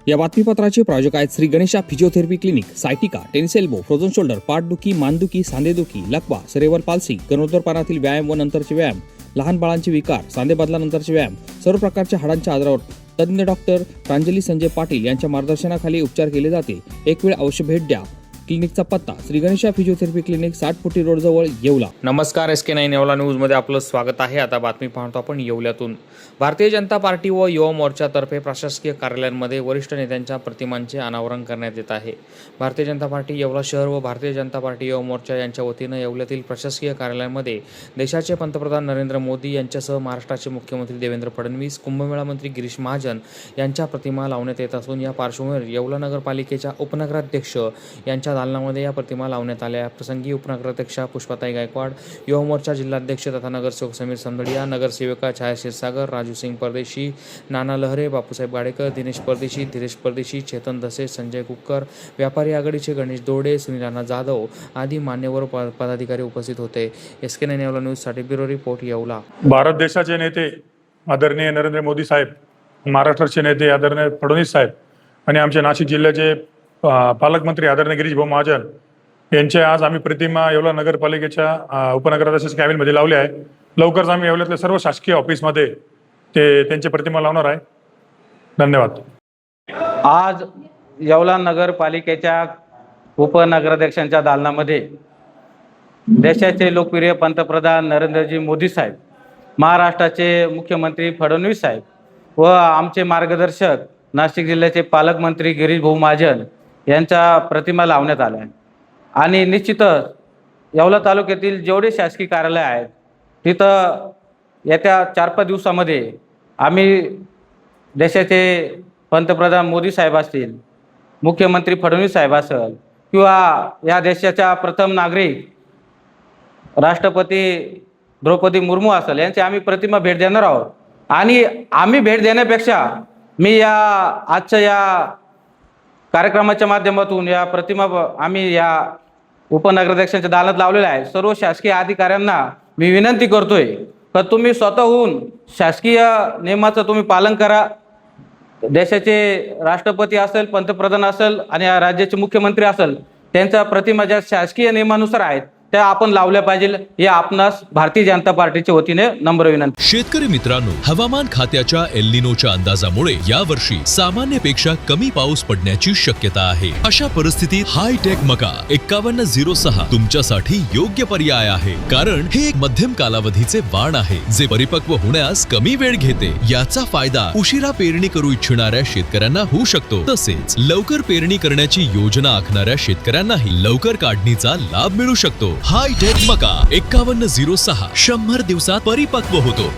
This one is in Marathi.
या बातमीपत्राचे प्रायोजक आहेत Shri Ganesha physiotherapy clinic, sciatica, tennis elbow, frozen shoulder, पाठदुखी, मानदुखी, सांधेदुखी, लकवा, सेरेब्रल पाल्सी, गरोदरपणातील व्यायाम व नंतरचे व्यायाम, लहान बाळांचे विकार, सांधे बदलानंतरचे व्यायाम, सर्व प्रकारच्या हाडांच्या आजारावर तज्ञ डॉक्टर प्रांजली संजय पाटील यांच्या मार्गदर्शनाखाली उपचार केले जातील। एक वेळ अवश्य भेट द्या। क्लिनिकचा पत्ता श्री गणेशा फिजिओथेरपी क्लिनिक, 60 फुटी रोड जवळ, येवला। नमस्कार, SK9 येवला न्यूजमध्ये आपलं स्वागत आहे। आता बातमी पाहतो आपण येवल्यातून। भारतीय जनता पार्टी व युवा मोर्चातर्फे प्रशासकीय कार्यालयांमध्ये वरिष्ठ नेत्यांच्या प्रतिमांचे अनावरण करण्यात येत आहे। भारतीय जनता पार्टी येवला शहर व भारतीय जनता पार्टी युवा मोर्चा यांच्या वतीनं येवल्यातील प्रशासकीय कार्यालयांमध्ये देशाचे पंतप्रधान नरेंद्र मोदी यांच्यासह महाराष्ट्राचे मुख्यमंत्री देवेंद्र फडणवीस, कुंभमेळा मंत्री गिरीश महाजन यांच्या प्रतिमा लावण्यात येत असून या पार्श्वभूमीवर येवला नगरपालिकेच्या उपनगराध्यक्ष यांच्या दालनामध्ये या प्रतिमा लावण्यात आल्या। प्रसंगी उपनगराध्यक्षा पुष्पाताई गायकवाड, युवा मोर्चा जिल्हाध्यक्ष तथा नगरसेवक समीर संदडिया, नगरसेविका छाया क्षीरसागर, राजू सिंग परदेशी, नाना लहरे, बापूसाहेब गाडेकर, दिनेश परदेशी, धीरेश परदेशी, चेतन दसे, संजय कुक्कर, व्यापारी आघाडीचे गणेश दोडे, सुनील जाधव आदी मान्यवर पदाधिकारी उपस्थित होते। SK9 येवला न्यूजसाठी ब्युरो रिपोर्ट, येवला। भारत देशाचे नेते आदरणीय नरेंद्र मोदी साहेब, महाराष्ट्राचे नेते आदरणीय फडणवीस साहेब आणि आमचे नाशिक जिल्ह्याचे पालकमंत्री आदरणीय गिरीश भाऊ महाजन यांचे आज आम्ही प्रतिमा येवला नगरपालिकेच्या उपनगराध्यक्ष कॅबिनमध्ये लावली आहे। लवकरच आम्ही येवल्यातल्या सर्व शासकीय ऑफिसमध्ये त्यांची प्रतिमा लावणार आहे। धन्यवाद। आज येवला नगरपालिकेच्या उपनगराध्यक्षांच्या दालनामध्ये देशाचे लोकप्रिय पंतप्रधान नरेंद्रजी मोदी साहेब, महाराष्ट्राचे मुख्यमंत्री फडणवीस साहेब व आमचे मार्गदर्शक नाशिक जिल्ह्याचे पालकमंत्री गिरीश भाऊ महाजन यांच्या प्रतिमा लावण्यात आल्या आहे। आणि निश्चितच येवला तालुक्यातील जेवढे शासकीय कार्यालय आहेत तिथं येत्या 4-5 दिवसामध्ये आम्ही देशाचे पंतप्रधान मोदी साहेब असतील, मुख्यमंत्री फडणवीस साहेब असेल किंवा या देशाच्या प्रथम नागरिक राष्ट्रपती द्रौपदी मुर्मू असेल यांची आम्ही प्रतिमा भेट देणार आहोत। आणि आम्ही भेट देण्यापेक्षा मी आजच्या या कार्यक्रमाच्या माध्यमातून या प्रतिमा आम्ही या उपनगराध्यक्षांच्या दालनात लावलेल्या आहे। सर्व शासकीय अधिकाऱ्यांना मी विनंती करतोय की तुम्ही स्वतःहून शासकीय नियमाचं तुम्ही पालन करा। देशाचे राष्ट्रपती असेल, पंतप्रधान असेल आणि या राज्याचे मुख्यमंत्री असेल त्यांच्या प्रतिमा ज्या शासकीय नियमानुसार आहेत त्या आपण लावल्या पाहिजे, हे आपणास भारतीय जनता पार्टीच्या वतीने नम्र विनंती। शेतकरी मित्रांनो, हवामान खात्याच्या एल निनोच्या अंदाजामुळे यावर्षी सामान्यपेक्षा कमी पाऊस पडण्याची शक्यता आहे। अशा परिस्थितीत हायटेक मका 5106 तुमच्यासाठी योग्य पर्याय आहे, कारण हे एक मध्यम कालावधीचे वाण आहे जे परिपक्व होण्यास कमी वेळ घेते। याचा फायदा उशिरा पेरणी करू इच्छिणाऱ्या शेतकऱ्यांना होऊ शकतो, तसेच लवकर पेरणी करण्याची योजना आखणाऱ्या शेतकऱ्यांनाही लवकर काढणीचा लाभ मिळू शकतो। हायटेक मका 5106 100 दिवसात परिपक्व होतो।